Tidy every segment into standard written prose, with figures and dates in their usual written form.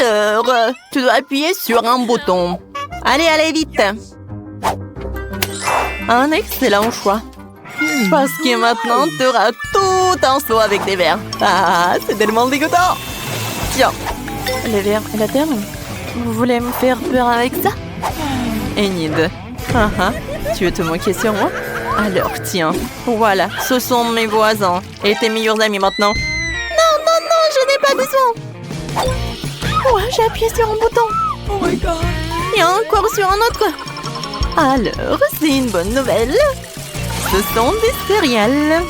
Alors, tu dois appuyer sur un bouton. Allez, allez, vite. Un excellent choix. Parce que maintenant, tu auras tout un seau avec des verres. Ah, c'est tellement dégoûtant. Tiens, les verres et la terre. Vous voulez me faire peur avec ça? Enid, tu veux te moquer sur moi? Alors, tiens, voilà, ce sont mes voisins et tes meilleurs amis maintenant. Non, non, non, je n'ai pas besoin. Ouais, j'ai appuyé sur un bouton. Oh my god. Et encore sur un autre. Alors, c'est une bonne nouvelle. Ce sont des céréales.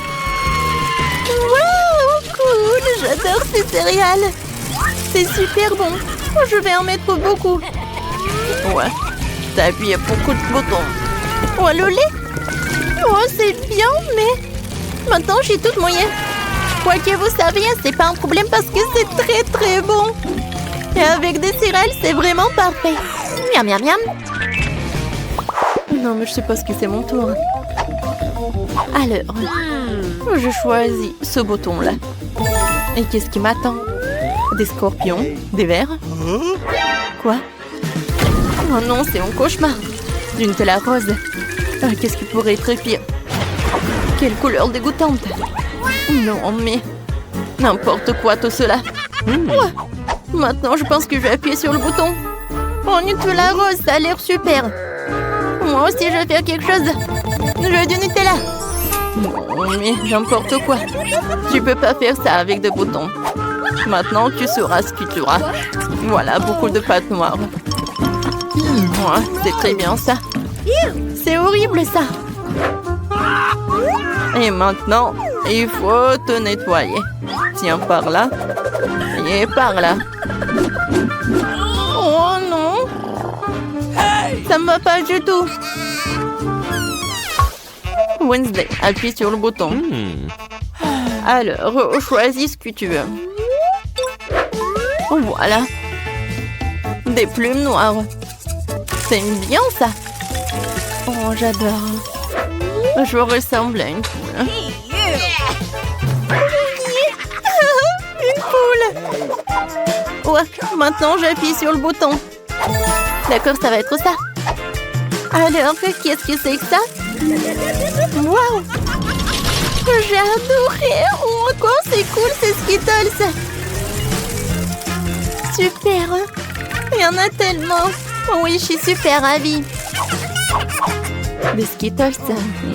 Wow, cool, j'adore ces céréales. C'est super bon. Je vais en mettre beaucoup. Ouais, t'as appuyé beaucoup de boutons. Oh, le lait. Oh, c'est bien, mais maintenant j'ai toute mouillée. Quoi que vous saviez, c'est pas un problème parce que c'est très très bon. Et avec des céréales, c'est vraiment parfait. Miam, miam, miam. Non, mais je sais pas ce que c'est mon tour. Alors, je choisis ce bouton-là. Et qu'est-ce qui m'attend? Des scorpions? Des vers? Quoi? Oh non, c'est mon cauchemar. D'une telle rose. Qu'est-ce qui pourrait être pire? Quelle couleur dégoûtante. Non, mais... n'importe quoi tout cela. Ouais. Maintenant, je pense que je vais appuyer sur le bouton. Oh, Nutella rose, ça a l'air super. Moi aussi, je vais faire quelque chose. Je veux du Nutella. Non, mais n'importe quoi. Tu peux pas faire ça avec des boutons. Maintenant, tu sauras ce que tu auras. Voilà, beaucoup de pâte noire. Ouais, c'est très bien ça. C'est horrible ça. Et maintenant, il faut te nettoyer. Tiens, par là. Et par là. Oh non. Ça me va pas du tout. Wednesday, appuie sur le bouton. Alors, choisis ce que tu veux. Voilà. Des plumes noires. C'est bien ça. Oh, j'adore. Je ressemble à une poule. Une poule. Ouais, maintenant j'appuie sur le bouton. D'accord, ça va être ça. Alors, qu'est-ce que c'est que ça? Waouh! J'ai adoré! Oh, quoi, c'est cool, c'est Skittles! Super! Il y en a tellement! Oui, je suis super ravie! Des Skittles?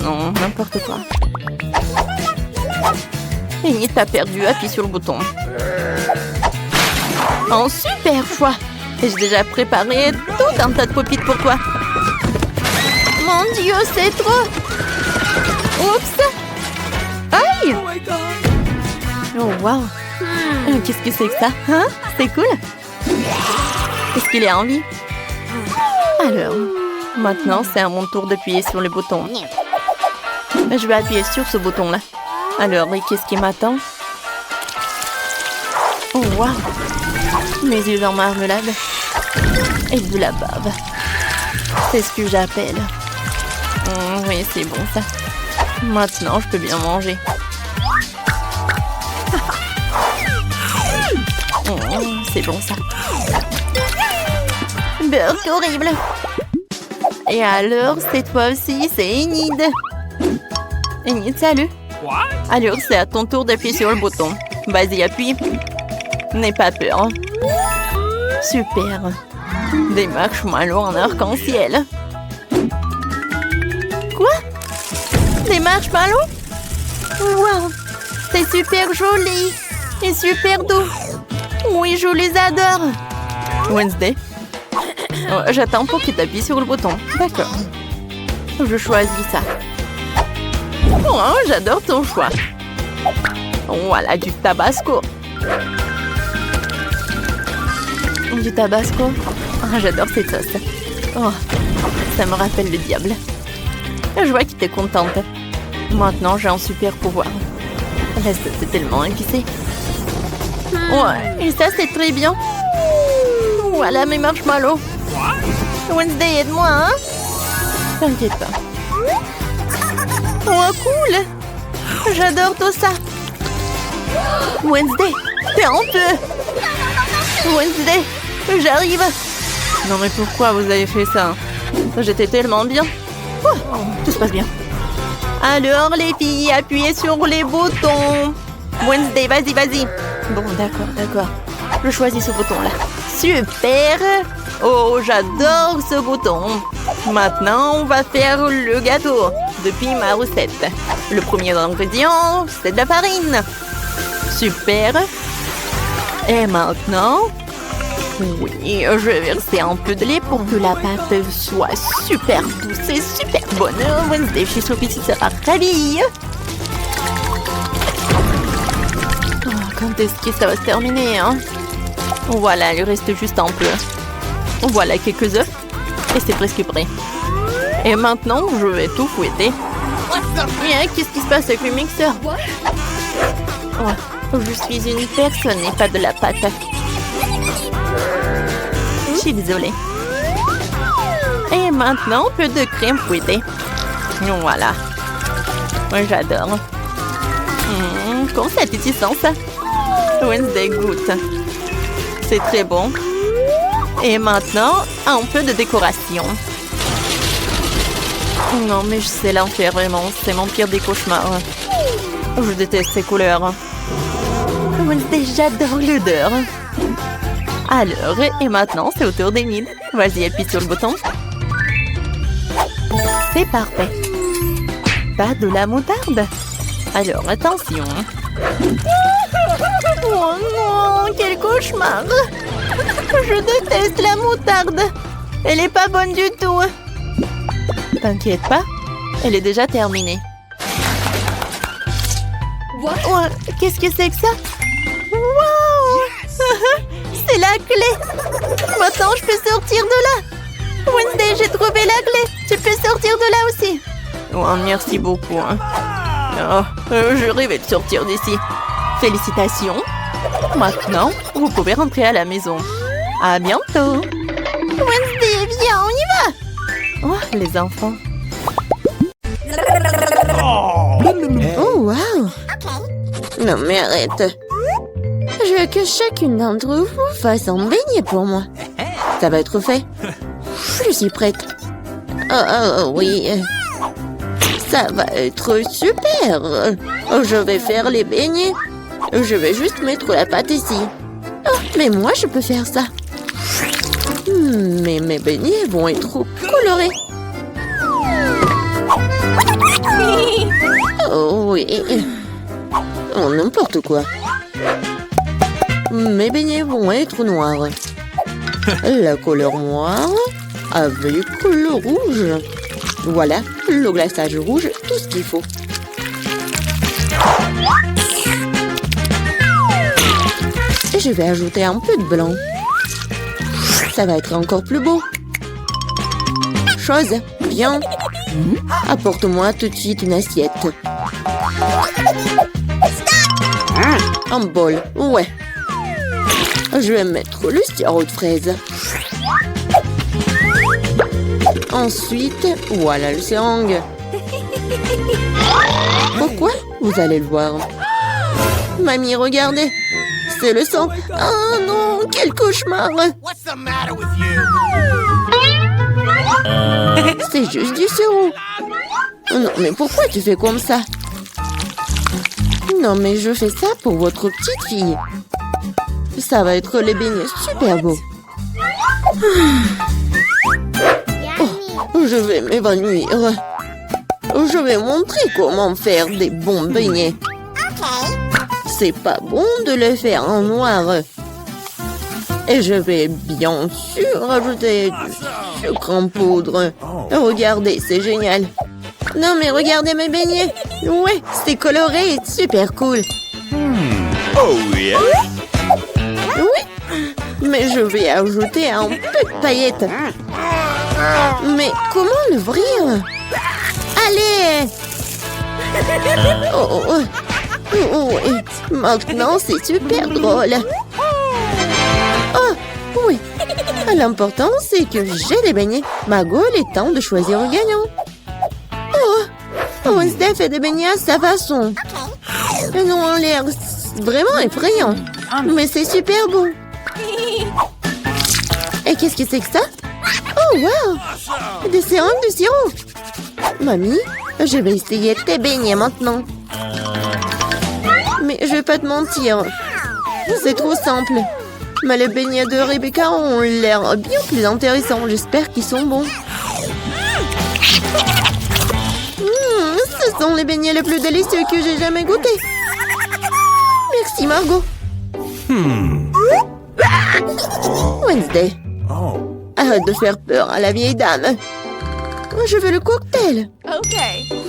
Non, n'importe quoi. Et t'as perdu, appuie sur le bouton. Oh, super choix! J'ai déjà préparé tout un tas de pop-it pour toi. Mon Dieu, c'est trop! Oups! Aïe! Oh, wow! Qu'est-ce que c'est que ça? Hein? C'est cool? Est-ce qu'il a envie? Alors, maintenant, c'est à mon tour d'appuyer sur le bouton. Je vais appuyer sur ce bouton-là. Alors, et qu'est-ce qui m'attend? Oh, wow! Mes yeux en marmelade. Et de la bave. C'est ce que j'appelle. Oui, c'est bon ça. Maintenant, je peux bien manger. C'est bon ça. Burk horrible. Et alors, cette fois aussi, c'est Enid. Enid, salut. Alors, c'est à ton tour d'appuyer sur le bouton. Vas-y, appuie. N'aie pas peur. Super. Des marshmallows en arc-en-ciel. Quoi? Des marshmallows? Wow! C'est super joli et super doux. Oui, je les adore. Wednesday. J'attends pour que tu appuies sur le bouton. D'accord. Je choisis ça. Oh, j'adore ton choix. Voilà, du tabasco. Du tabasco. J'adore cette sauce. Oh, ça me rappelle le diable. Je vois que t'es contente. Maintenant, j'ai un super pouvoir. La sauce est tellement épicée. Ouais, et ça, c'est très bien. Voilà mes marshmallows. Wednesday, aide-moi, hein? T'inquiète pas. Oh, cool! J'adore tout ça. Wednesday, t'es en feu. Wednesday, J'arrive. Non mais pourquoi vous avez fait ça? J'étais tellement bien. Oh, tout se passe bien. Alors les filles, appuyez sur les boutons. Wednesday, vas-y, vas-y. Bon, d'accord. Je choisis ce bouton-là. Super. Oh, j'adore ce bouton. Maintenant, on va faire le gâteau. Depuis ma recette. Le premier ingrédient, c'est de la farine. Super. Et maintenant, oui, je vais verser un peu de lait pour que la pâte soit super douce et super bonne. Wednesday, je suis sûre que tu seras ravie. Oh, quand est-ce que ça va se terminer, hein? Voilà, il reste juste un peu. Voilà quelques œufs. Et c'est presque prêt. Et maintenant, je vais tout fouetter. Qu'est-ce qui se passe avec le mixeur? Oh, je suis une personne et pas de la pâte. Je suis désolée. Et maintenant, un peu de crème fouettée. Voilà. Moi, j'adore. Comment ça appétissant, ça? Wednesday goûte. C'est très bon. Et maintenant, un peu de décoration. Non, mais c'est l'enfer, vraiment. C'est mon pire des cauchemars. Je déteste ces couleurs. Wednesday, j'adore l'odeur. Alors, et maintenant, c'est au tour d'Enid. Vas-y, appuie sur le bouton. C'est parfait. Pas de la moutarde. Alors, attention. Oh non, quel cauchemar. Je déteste la moutarde. Elle est pas bonne du tout. T'inquiète pas, elle est déjà terminée. Oh, qu'est-ce que c'est que ça? Wow. C'est la clé. Maintenant, je peux sortir de là. Wednesday, j'ai trouvé la clé. Tu peux sortir de là aussi. Oh, merci beaucoup. Oh, je rêvais de sortir d'ici. Félicitations. Maintenant, vous pouvez rentrer à la maison. À bientôt. Wednesday, viens, on y va. Oh, les enfants. Oh, wow. Non, mais arrête. Je veux que chacune d'entre vous fasse un beignet pour moi. Ça va être fait. Je suis prête. Oh, oui. Ça va être super. Je vais faire les beignets. Je vais juste mettre la pâte ici. Oh, mais moi, je peux faire ça. Mais mes beignets vont être trop colorés. Oh oui. Oh, n'importe quoi. Mes beignets vont être noirs. La couleur noire avec le rouge. Voilà, le glaçage rouge, tout ce qu'il faut. Et je vais ajouter un peu de blanc. Ça va être encore plus beau. Chose, viens. Apporte-moi tout de suite une assiette. Un bol, ouais. Je vais mettre le sirop de fraise. Ensuite, voilà le seringue. Pourquoi? Vous allez le voir. Mamie, regardez. C'est le sang. Oh non, quel cauchemar. C'est juste du sirop. Non, mais pourquoi tu fais comme ça? Non, mais je fais ça pour votre petite fille. Ça va être les beignets super beaux. Oh, je vais m'évanouir. Je vais montrer comment faire des bons beignets. C'est pas bon de le faire en noir. Et je vais bien sûr ajouter du sucre en poudre. Regardez, c'est génial. Non, mais regardez mes beignets. Ouais, c'est coloré et super cool. Oh yeah. Oui, mais je vais ajouter un peu de paillettes. Mais comment l'ouvrir? Allez! Oh, oui. Maintenant, c'est super drôle. Oh, oui. L'important, c'est que j'ai des beignets. Margot, il est temps de choisir un gagnant. Oh, Wednesday fait des beignets à sa façon. Ils ont l'air vraiment effrayants. Mais c'est super beau. Et qu'est-ce que c'est que ça? Oh, wow! Des sérums de sirop! Mamie, je vais essayer tes beignets maintenant. Mais je vais pas te mentir. C'est trop simple. Mais les beignets de Rebecca ont l'air bien plus intéressants. J'espère qu'ils sont bons. Ce sont les beignets les plus délicieux que j'ai jamais goûtés. Merci, Margot. Wednesday. Arrête de faire peur à la vieille dame. Je veux le cocktail. OK.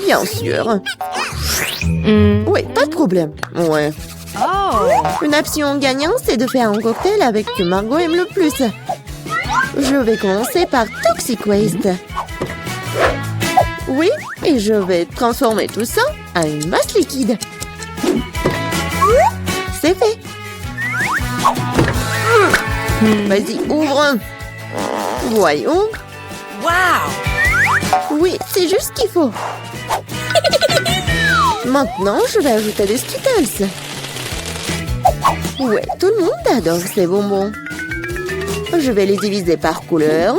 Bien sûr. Oui, pas de problème. Ouais. Une option gagnante, c'est de faire un cocktail avec ce que Margot aime le plus. Je vais commencer par Toxic Waste. Oui, et je vais transformer tout ça en une masse liquide. C'est fait. Vas-y, ouvre. Voyons. Oui, c'est juste ce qu'il faut. Maintenant, je vais ajouter des Skittles. Ouais, tout le monde adore ces bonbons. Je vais les diviser par couleur.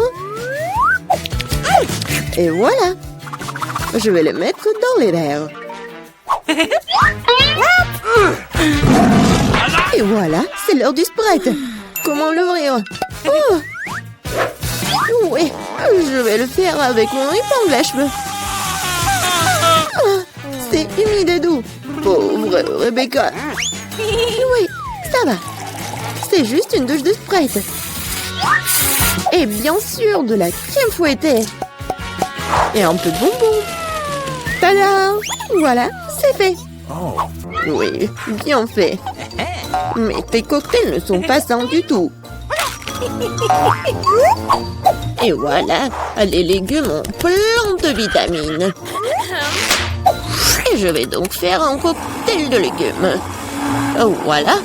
Et voilà. Je vais les mettre dans les verres. Et voilà, c'est l'heure du Sprite. Comment l'ouvrir? Oh! Oui, je vais le faire avec mon épingle à cheveux. Ah, c'est humide et doux. Pauvre Rebecca. Oui, ça va. C'est juste une douche de Sprite. Et bien sûr, de la crème fouettée. Et un peu de bonbons. Tada! Voilà, c'est fait. Oui, bien fait. Mais tes cocktails ne sont pas sains du tout. Et voilà, les légumes ont plein de vitamines. Et je vais donc faire un cocktail de légumes. Voilà.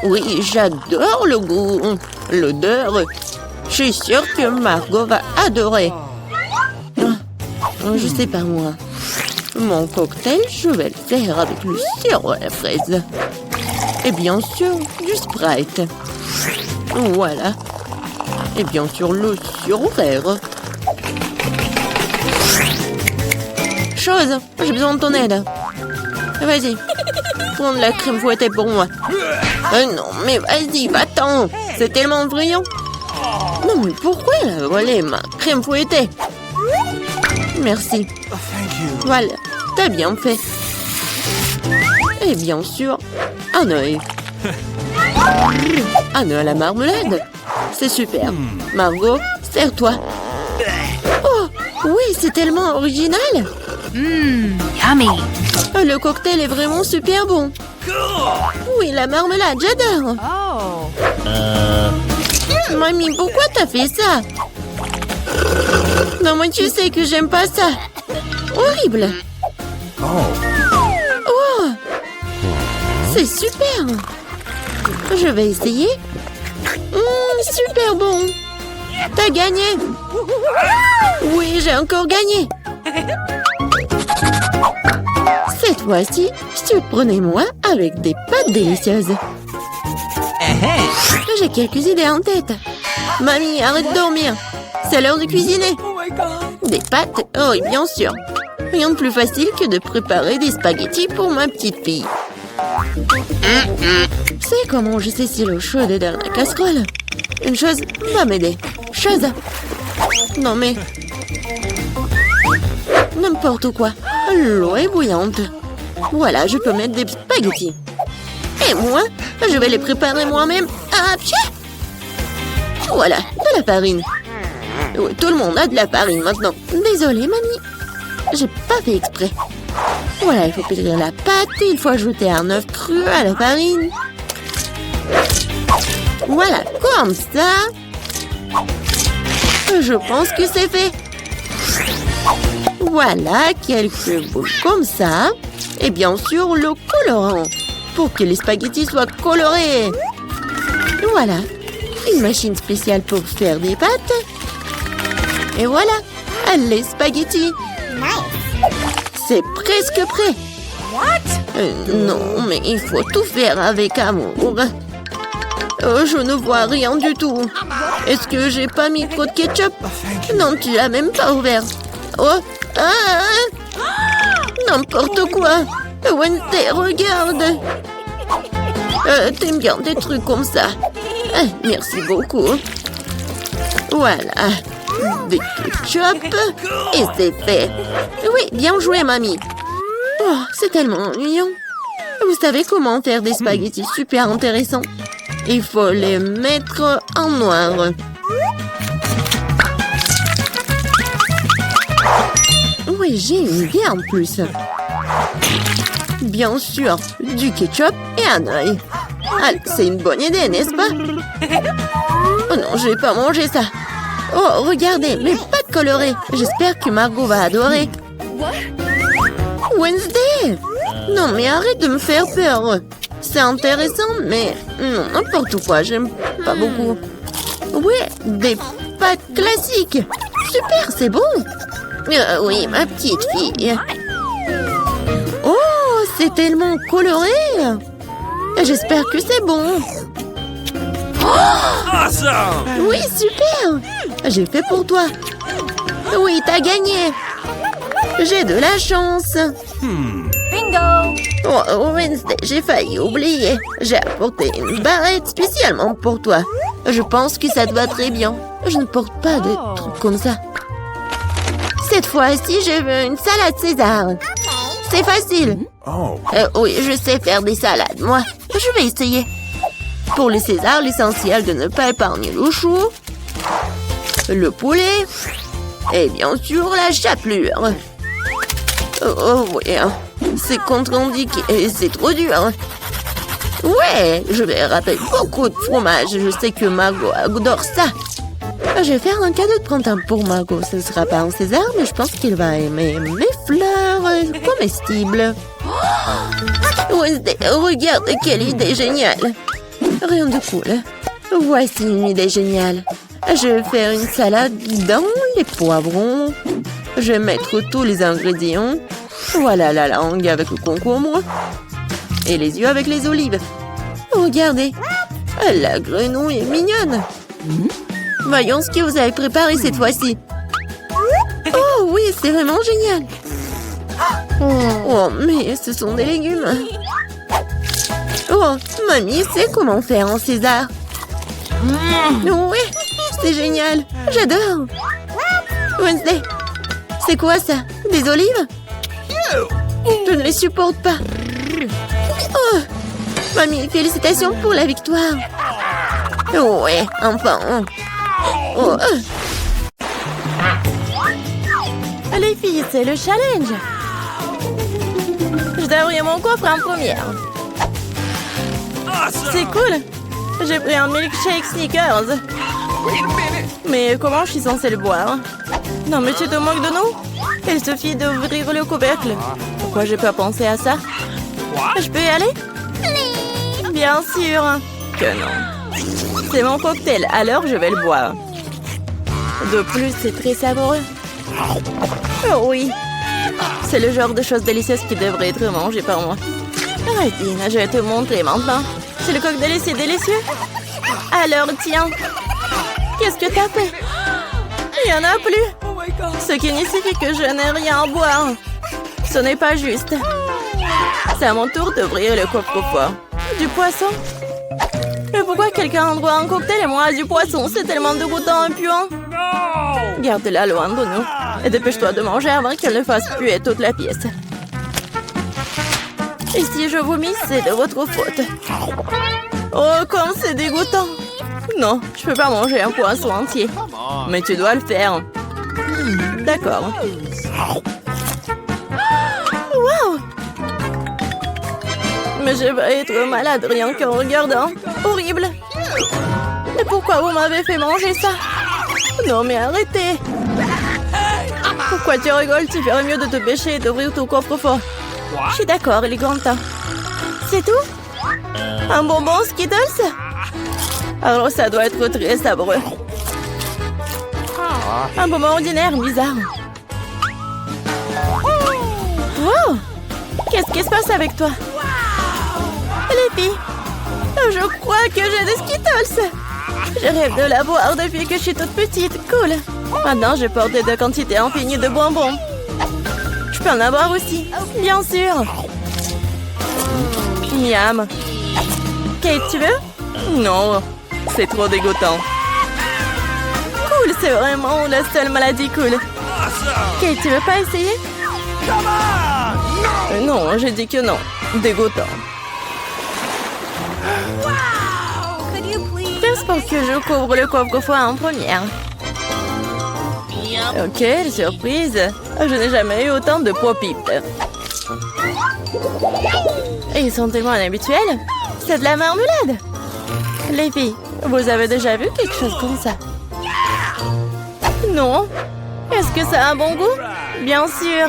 Oui, j'adore le goût, l'odeur. Je suis sûre que Margot va adorer. Je sais pas moi. Mon cocktail, je vais le faire avec le sirop à la fraise. Et bien sûr, du Sprite. Voilà. Et bien sûr, le sirop vert. Chose, j'ai besoin de ton aide. Vas-y, prends de la crème fouettée pour moi. Non, mais vas-y, va-t'en. C'est tellement brillant. Non, mais pourquoi elle a volé ma crème fouettée? Merci. Voilà, t'as bien fait. Et bien sûr, un œil. Un œil à la marmelade. C'est super. Margot, sers-toi. Oh, oui, c'est tellement original. Yummy. Le cocktail est vraiment super bon. Oui, la marmelade, j'adore. Mamie, pourquoi t'as fait ça? Non, moi, tu sais que j'aime pas ça. Horrible. Oh, c'est super. Je vais essayer. Super bon. T'as gagné. Oui, j'ai encore gagné. Cette fois-ci, surprenez-moi avec des pâtes délicieuses. J'ai quelques idées en tête. Mamie, arrête de dormir. C'est l'heure de cuisiner. Des pâtes? Oh, oui, bien sûr. Rien de plus facile que de préparer des spaghettis pour ma petite fille. C'est comment je sais si l'eau chaude est dans la casserole? Une chose va m'aider. Chose. Non mais... N'importe quoi. L'eau est bouillante. Voilà, je peux mettre des spaghettis. Et moi, je vais les préparer moi-même. Ah, pchit! Voilà, de la farine. Oui, tout le monde a de la farine maintenant. Désolée, mamie. J'ai pas fait exprès. Voilà, il faut pétrir la pâte et il faut ajouter un œuf cru à la farine. Voilà, comme ça. Je pense que c'est fait. Voilà, quelques boules comme ça. Et bien sûr, le colorant. Pour que les spaghettis soient colorés. Voilà, une machine spéciale pour faire des pâtes. Et voilà, les spaghettis. C'est presque prêt. Non, mais il faut tout faire avec amour. Je ne vois rien du tout. Est-ce que j'ai pas mis trop de ketchup? Non, tu l'as même pas ouvert. Oh, n'importe quoi. Wednesday, regarde. T'aimes bien des trucs comme ça. Merci beaucoup. Voilà. Des ketchup. Et c'est fait. Oui, bien joué, mamie. Oh, c'est tellement ennuyant. Vous savez comment faire des spaghettis super intéressants? Il faut les mettre en noir. Oui, j'ai une idée en plus. Bien sûr, du ketchup et un œil. Allez, c'est une bonne idée, n'est-ce pas? Oh non, je vais pas manger ça. Oh, regardez, mais pas de coloré. J'espère que Margot va adorer. Wednesday! Non, mais arrête de me faire peur. C'est intéressant, mais non, n'importe quoi, j'aime pas beaucoup. Ouais, des pâtes classiques. Super, c'est bon. Oui, ma petite fille. Oh, c'est tellement coloré. J'espère que c'est bon. Awesome! Oui, super. J'ai fait pour toi. Oui, t'as gagné. J'ai de la chance. Bingo! Oh, Wednesday, j'ai failli oublier. J'ai apporté une barrette spécialement pour toi. Je pense que ça te va très bien. Je ne porte pas de trucs comme ça. Cette fois-ci, je veux une salade César. C'est facile. Oh. Oui, je sais faire des salades, moi. Je vais essayer. Pour le César, l'essentiel de ne pas épargner le chou, le poulet et bien sûr la chapelure. Oh oui, c'est contre-indiqué et c'est trop dur. Ouais, je vais râper beaucoup de fromage. Je sais que Margot adore ça. Je vais faire un cadeau de printemps pour Margot. Ce ne sera pas un César, mais je pense qu'il va aimer mes fleurs comestibles. Wednesday, regarde quelle idée géniale. Rien de cool. Voici une idée géniale. Je vais faire une salade dans les poivrons. Je vais mettre tous les ingrédients. Voilà la langue avec le concombre. Et les yeux avec les olives. Regardez, la grenouille est mignonne. Voyons ce que vous avez préparé cette fois-ci. Oh oui, c'est vraiment génial. Oh, mais ce sont des légumes. Oh, mamie sait comment faire un César. Oui, c'est génial. J'adore. Wednesday, c'est quoi ça? Des olives? Je ne les supporte pas. Oh, mamie, félicitations pour la victoire. Ouais, enfin. Oh. Les filles, c'est le challenge. Je dois ouvrir mon coffre en première. C'est cool. J'ai pris un milkshake Snickers. Mais comment je suis censée le boire? Non, mais tu te moques de nous? Il suffit d'ouvrir le couvercle. Pourquoi j'ai pas pensé à ça? Je peux y aller? Bien sûr que non. C'est mon cocktail, alors je vais le boire. De plus, c'est très savoureux. Oh oui. C'est le genre de choses délicieuses qui devrait être mangées par moi. Arrête, je vais te montrer maintenant. C'est le cocktail, c'est délicieux. Alors, tiens. Qu'est-ce que t'as fait? Il n'y en a plus. Ce qui signifie que je n'ai rien à boire. Ce n'est pas juste. C'est à mon tour d'ouvrir le coffre-fort. Du poisson? Mais pourquoi quelqu'un a droit à un cocktail et moi du poisson? C'est tellement dégoûtant et puant. Garde-la loin de nous. Et dépêche-toi de manger avant qu'elle ne fasse puer toute la pièce. Et si je vomis, c'est de votre faute. Oh, comme c'est dégoûtant. Non, je peux pas manger un poisson entier. Mais tu dois le faire. D'accord. Wow! Mais je vais être malade rien qu'en regardant. Horrible. Et pourquoi vous m'avez fait manger ça? Non, mais arrêtez. Pourquoi tu rigoles? Tu ferais mieux de te pêcher et d'ouvrir ton coffre-fort. Je suis d'accord, il est grand temps. C'est tout? Un bonbon Skittles? Alors ça doit être très savoureux. Un bonbon ordinaire, bizarre. Wow! Qu'est-ce qui se passe avec toi? Les filles, Je crois que j'ai des Skittles. Je rêve de l'avoir depuis que je suis toute petite. Cool. Maintenant, je porte de quantités infinies de bonbons. Je peux en avoir aussi. Bien sûr. Miam. Kate, tu veux? Non, c'est trop dégoûtant. Cool, c'est vraiment la seule maladie cool. Kate, tu veux pas essayer? Non, j'ai dit que non. Dégoûtant. Pense pour que je couvre le coffre-fort en première. Oh, quelle surprise! Je n'ai jamais eu autant de pop-it. Ils sont tellement inhabituels. C'est de la marmelade. Les filles, vous avez déjà vu quelque chose comme ça? Non? Est-ce que ça a un bon goût? Bien sûr.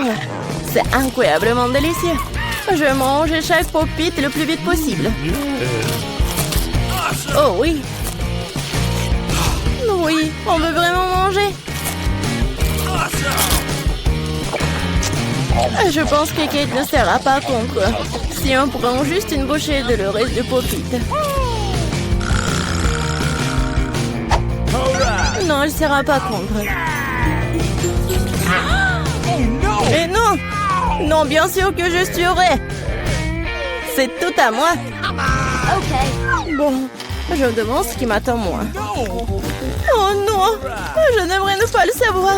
C'est incroyablement délicieux. Je mange chaque pop-it le plus vite possible. Oh oui. Oui, on veut vraiment manger. Je pense que Kate ne sera pas contre. Si on prend juste une bouchée de le reste de pop-it. Non, elle ne sera pas contre. Et non! Non, bien sûr que je suivrai. C'est tout à moi. Bon, je me demande ce qui m'attend moi. Oh non! Je n'aimerais ne pas le savoir.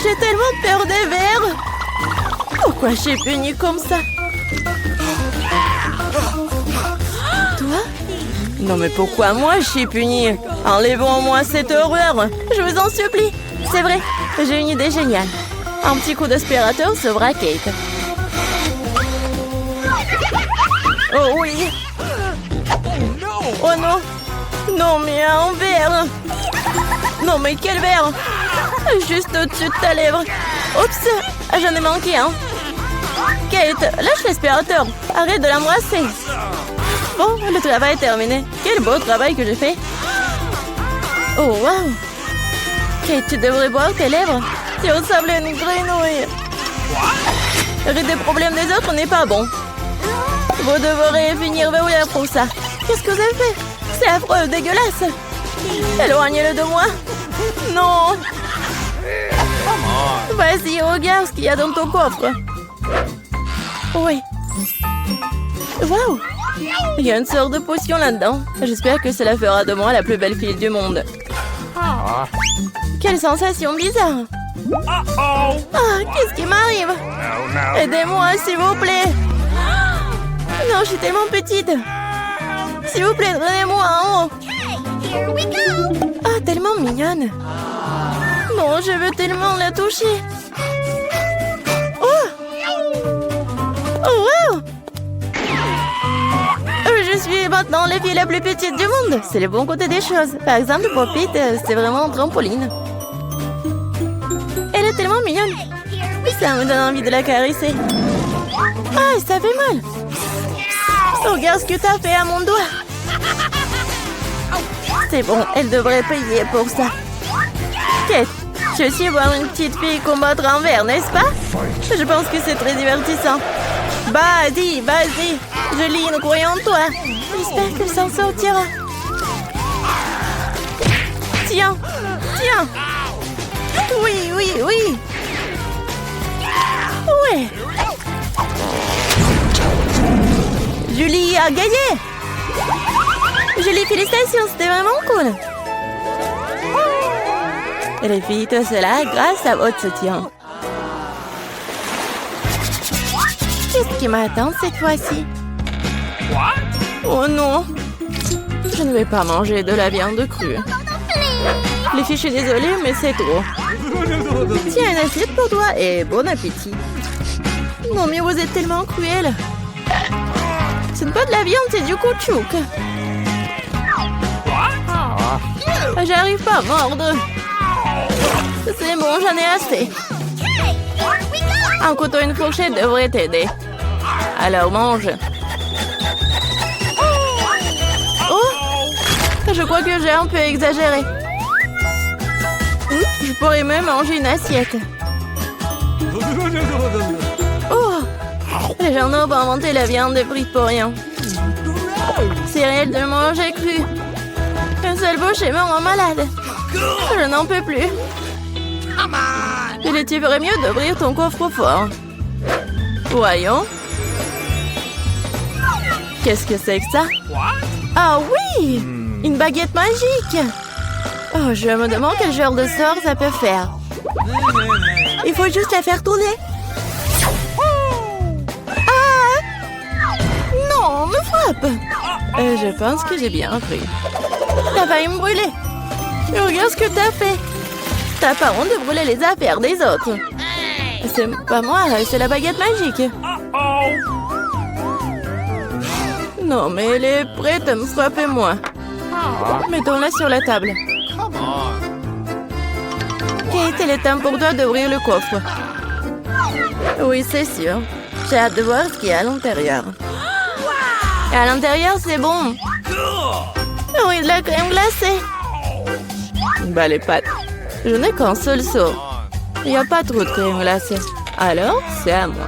J'ai tellement peur des vers. Pourquoi je suis punie comme ça? Toi? Non mais pourquoi moi je suis punie? Enlevons-moi cette horreur. Je vous en supplie. C'est vrai, j'ai une idée géniale. Un petit coup d'aspirateur sauvera Kate. Oh oui. Oh non. Non mais un verre. Non mais quel verre? Juste au-dessus de ta lèvre. Oups, j'en ai manqué un. Kate, lâche l'aspirateur. Arrête de l'embrasser. Bon, le travail est terminé. Quel beau travail que j'ai fait. Oh wow. Kate, tu devrais boire tes lèvres. Tu ressembles à une grenouille. Rire des problèmes des autres n'est pas bon. Vous devrez finir verrouillère pour ça. Qu'est-ce que vous avez fait? C'est affreux, dégueulasse. Éloignez-le de moi. Non. Vas-y, regarde ce qu'il y a dans ton coffre. Oui. Waouh. Il y a une sorte de potion là-dedans. J'espère que cela fera de moi la plus belle fille du monde. Quelle sensation bizarre. Ah, qu'est-ce qui m'arrive? Aidez-moi, s'il vous plaît. Non, je suis tellement petite. S'il vous plaît, donnez-moi en haut. Ah, tellement mignonne. Non, je veux tellement la toucher. Oh! Oh, wow! Je suis maintenant la fille la plus petite du monde. C'est le bon côté des choses. Par exemple, Pop-It, c'est vraiment un trampoline. Elle est tellement mignonne. Ça me donne envie de la caresser. Ah, ça fait mal. Regarde ce que t'as fait à mon doigt. C'est bon, elle devrait payer pour ça. Kate, je suis voir une petite fille combattre un verre, n'est-ce pas? Je pense que c'est très divertissant. Vas-y, vas-y. Julie, croyons en toi. J'espère qu'elle s'en sortira. Tiens, tiens. Oui, oui, oui. Ouais. Julie a gagné. Julie, félicitations, c'était vraiment cool. Et les filles, tout cela grâce à votre soutien. Qu'est-ce qui m'attend cette fois-ci? Oh non. Je ne vais pas manger de la viande crue. Les filles, je suis désolée, mais c'est trop. Tiens, une assiette pour toi et bon appétit. Non, mais vous êtes tellement cruel. Ce n'est pas de la viande, c'est du caoutchouc. J'arrive pas à mordre. C'est bon, j'en ai assez. Un couteau et une fourchette devraient t'aider. Alors mange. Oh! Je crois que j'ai un peu exagéré. Je pourrais même manger une assiette. Oh! Les gens ont inventé la viande frite pour rien. C'est réel de manger cru. Un seul bouchée me rend malade. Je n'en peux plus. Tu ferais mieux d'ouvrir ton coffre-fort. Voyons. Qu'est-ce que c'est que ça? Ah oui! Une baguette magique! Oh, je me demande quel genre de sort ça peut faire. Il faut juste la faire tourner. Ah! Non, me frappe! Je pense que j'ai bien appris. T'as failli me brûler. Regarde ce que t'as fait. T'as pas honte de brûler les affaires des autres. C'est pas moi, c'est la baguette magique. Non, mais elle est prête à me frapper moi. Mettons-la sur la table. Kate, il est temps pour toi d'ouvrir le coffre. Oui, c'est sûr. J'ai hâte de voir ce qu'il y a à l'intérieur. À l'intérieur, c'est bon. Oui, de la crème glacée. Bah, les pâtes. Je n'ai qu'un seul seau. Il n'y a pas trop de crème glacée. Alors, c'est à moi.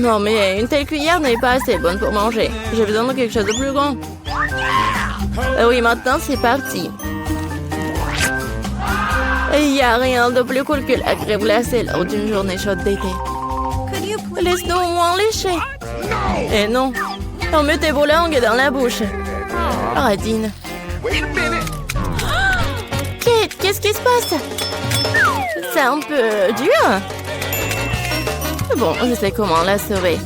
Non, mais une telle cuillère n'est pas assez bonne pour manger. J'ai besoin de quelque chose de plus grand. Oui, maintenant, c'est parti. Il n'y a rien de plus cool que la crème glacée lors d'une journée chaude d'été. Laisse-nous au moins lécher. Et non, on met tes vos langues dans la bouche. Radine. Kate, qu'est-ce qui se passe? C'est un peu dur. Bon, je sais comment la sauver.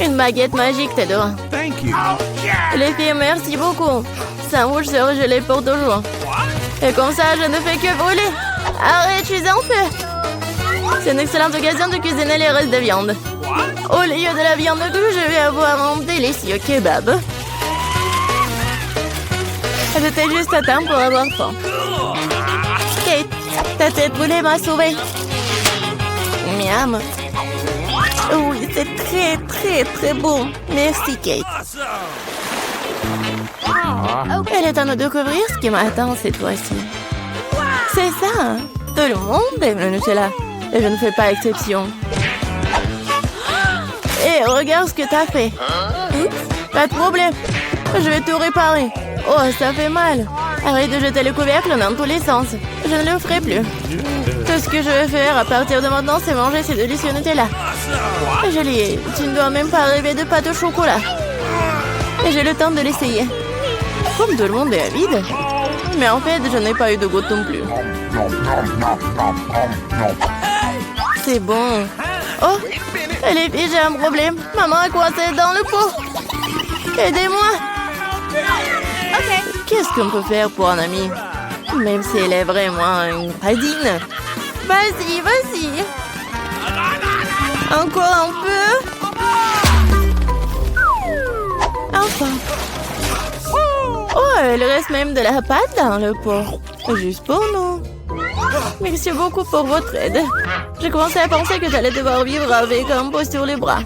Une baguette magique t'aidera. Les filles, merci beaucoup. Ça rouge sera gelé pour toujours. Et comme ça, je ne fais que brûler. Arrête, je suis en feu. C'est une excellente occasion de cuisiner les restes de viande. Au lieu de la viande crue, je vais avoir un délicieux kebab. J'étais juste à temps pour avoir faim. Kate, ta tête brûlée m'a sauvée. Miam. Oui, c'est très, très, très bon. Merci, Kate. Elle est temps de découvrir ce qui m'attend cette fois-ci. C'est ça, hein? Tout le monde aime le Nutella. Et je ne fais pas exception. Et regarde ce que t'as fait. Pas de problème. Je vais tout réparer. Oh, ça fait mal. Arrête de jeter le couvercle dans tous les sens. Je ne le ferai plus. Tout ce que je vais faire à partir de maintenant, c'est manger ces délicieux Nutella. Julie, tu ne dois même pas rêver de pâte au chocolat. Et j'ai le temps de l'essayer. Comme tout le monde est avide. Mais en fait, je n'ai pas eu de goutte non plus. C'est bon. Oh, les filles, j'ai un problème. Maman a coincé dans le pot. Aidez-moi. Qu'est-ce qu'on peut faire pour un ami? Même si elle est vraiment une radine. Vas-y, vas-y. Encore un peu. Enfin. Oh, il reste même de la pâte dans le pot. Juste pour nous. Merci beaucoup pour votre aide. J'ai commencé à penser que j'allais devoir vivre avec un pot sur les bras.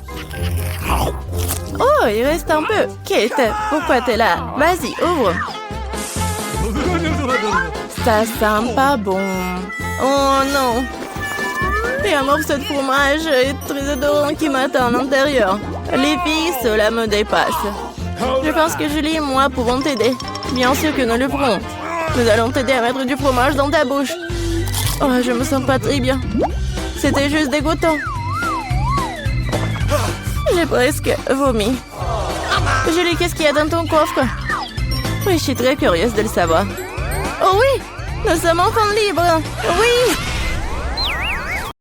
Oh, il reste un peu. Kate, pourquoi t'es là? Vas-y, ouvre. Ça sent pas bon. Oh non. Il y a un morceau de fromage très odorant qui m'attend à l'intérieur. Les filles, cela me dépasse. Je pense que Julie et moi pouvons t'aider. Bien sûr que nous le ferons. Nous allons t'aider à mettre du fromage dans ta bouche. Oh, je me sens pas très bien. C'était juste dégoûtant. J'ai presque vomi. Julie, qu'est-ce qu'il y a dans ton coffre? Oui, je suis très curieuse de le savoir. Oh oui, nous sommes enfin libres. Oui.